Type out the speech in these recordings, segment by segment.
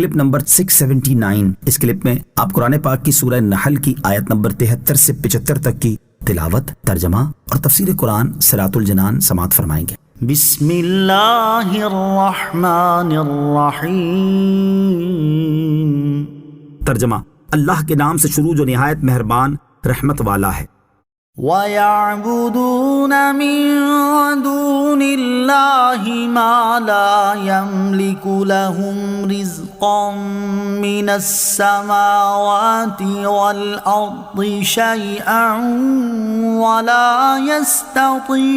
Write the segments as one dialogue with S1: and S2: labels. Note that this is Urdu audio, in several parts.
S1: Clip number 679۔ اس کلپ میں آپ قرآن پاک کی سورہ نحل کی آیت نمبر 73 سے 75 تک کی تلاوت، ترجمہ اور تفسیر قرآن صراط الجنان سماعت فرمائیں گے۔
S2: بسم اللہ الرحمن الرحیم۔
S1: ترجمہ، اللہ کے نام سے شروع جو نہایت مہربان رحمت والا ہے۔
S2: وَيَعْبُدُونَ مِن دُونِ اللَّهِ مَا لَا يَمْلِكُ لَهُمْ رِزْقًا مِّنَ السَّمَاوَاتِ وَالْأَرْضِ شَيْئًا وَلَا يَسْتَطِيعُونَ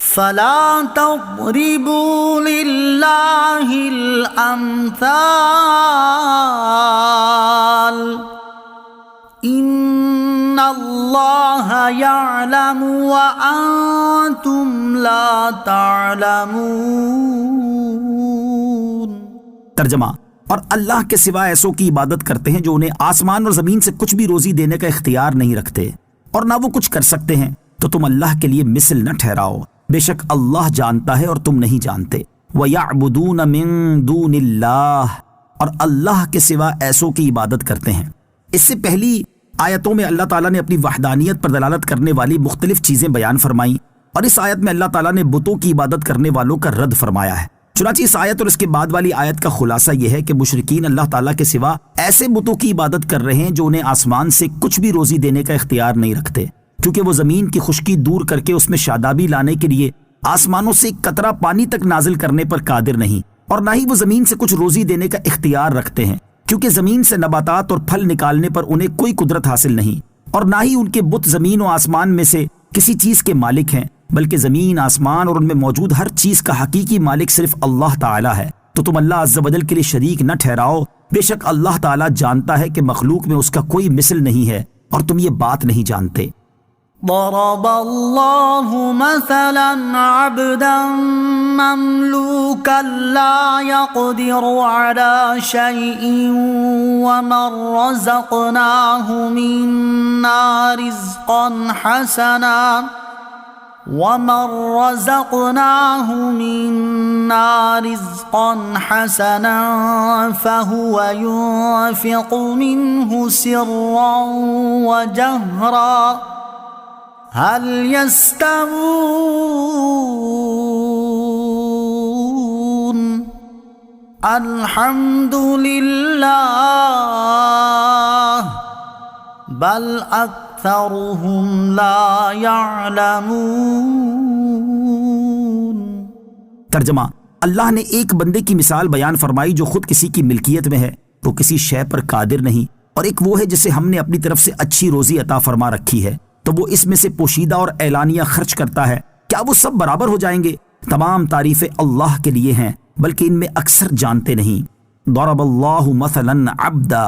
S2: فَلَا تَضْرِبُوا لِلَّهِ الْأَمْثَالَ إِنَّ اللَّهَ يَعْلَمُ وَأَنْتُمْ لَا تَعْلَمُونَ۔
S1: ترجمہ، اور اللہ کے سوا ایسوں کی عبادت کرتے ہیں جو انہیں آسمان اور زمین سے کچھ بھی روزی دینے کا اختیار نہیں رکھتے اور نہ وہ کچھ کر سکتے ہیں، تو تم اللہ کے لیے مثل نہ ٹھہراؤ، بے شک اللہ جانتا ہے اور تم نہیں جانتے۔ وَيَعْبُدُونَ مِن دُونِ اللَّهِ، اور اللہ کے سوا ایسوں کی عبادت کرتے ہیں۔ اس سے پہلی آیتوں میں اللہ تعالیٰ نے اپنی وحدانیت پر دلالت کرنے والی مختلف چیزیں بیان فرمائیں، اور اس آیت میں اللہ تعالیٰ نے بتوں کی عبادت کرنے والوں کا رد فرمایا ہے۔ چنانچہ اس آیت اور اس کے بعد والی آیت کا خلاصہ یہ ہے کہ مشرکین اللہ تعالیٰ کے سوا ایسے بتوں کی عبادت کر رہے ہیں جو انہیں آسمان سے کچھ بھی روزی دینے کا اختیار نہیں رکھتے، کیونکہ وہ زمین کی خشکی دور کر کے اس میں شادابی لانے کے لیے آسمانوں سے ایک قطرہ پانی تک نازل کرنے پر قادر نہیں، اور نہ ہی وہ زمین سے کچھ روزی دینے کا اختیار رکھتے ہیں، کیونکہ زمین سے نباتات اور پھل نکالنے پر انہیں کوئی قدرت حاصل نہیں، اور نہ ہی ان کے بت زمین و آسمان میں سے کسی چیز کے مالک ہیں، بلکہ زمین، آسمان اور ان میں موجود ہر چیز کا حقیقی مالک صرف اللہ تعالیٰ ہے۔ تو تم اللہ عز و جل کے لیے شریک نہ ٹھہراؤ، بے شک اللہ تعالیٰ جانتا ہے کہ مخلوق میں اس کا کوئی مثل نہیں ہے اور تم یہ بات نہیں جانتے۔
S2: ضرب اللہ مثلا عبدا مملوکا لا يقدر على شيء ومن رزقناه منا رزقا حسنا فهو ينفق منه سرا وجهرا هل يستوون الحمد لله بل اکثرهم لا يعلمون۔
S1: ترجمہ، اللہ نے ایک بندے کی مثال بیان فرمائی جو خود کسی کی ملکیت میں ہے، وہ کسی شے پر قادر نہیں، اور ایک وہ ہے جسے ہم نے اپنی طرف سے اچھی روزی عطا فرما رکھی ہے، تو وہ اس میں سے پوشیدہ اور اعلانیہ خرچ کرتا ہے۔ کیا وہ سب برابر ہو جائیں گے؟ تمام تعریفیں اللہ کے لیے ہیں، بلکہ ان میں اکثر جانتے نہیں۔ ضرب اللہ مثلا عبدا،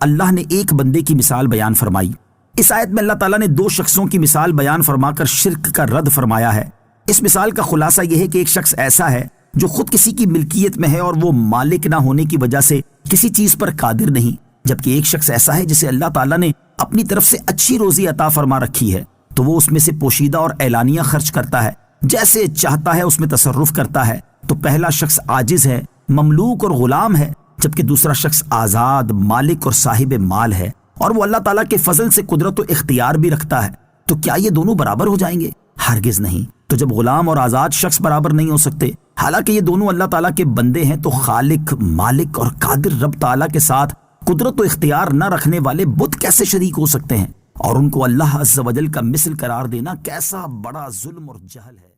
S1: اللہ نے ایک بندے کی مثال بیان فرمائی۔ اس آیت میں اللہ تعالیٰ نے دو شخصوں کی مثال بیان فرما کر شرک کا رد فرمایا ہے۔ اس مثال کا خلاصہ یہ ہے کہ ایک شخص ایسا ہے جو خود کسی کی ملکیت میں ہے اور وہ مالک نہ ہونے کی وجہ سے کسی چیز پر قادر نہیں، جبکہ ایک شخص ایسا ہے جسے اللہ تعالیٰ نے اپنی طرف سے اچھی روزی عطا فرما رکھی ہے، تو وہ اس میں سے پوشیدہ اور اعلانیہ خرچ کرتا ہے، جیسے چاہتا ہے اس میں تصرف کرتا ہے۔ تو پہلا شخص عاجز ہے، مملوک اور غلام ہے، جبکہ دوسرا شخص آزاد، مالک اور صاحب مال ہے، اور وہ اللہ تعالیٰ کے فضل سے قدرت و اختیار بھی رکھتا ہے۔ تو کیا یہ دونوں برابر ہو جائیں گے؟ ہرگز نہیں۔ تو جب غلام اور آزاد شخص برابر نہیں ہو سکتے، حالانکہ یہ دونوں اللہ تعالیٰ کے بندے ہیں، تو خالق، مالک اور قادر رب تعالیٰ کے ساتھ قدرت و اختیار نہ رکھنے والے بت کیسے شریک ہو سکتے ہیں؟ اور ان کو اللہ عز و جل کا مثل قرار دینا کیسا بڑا ظلم اور جہل ہے۔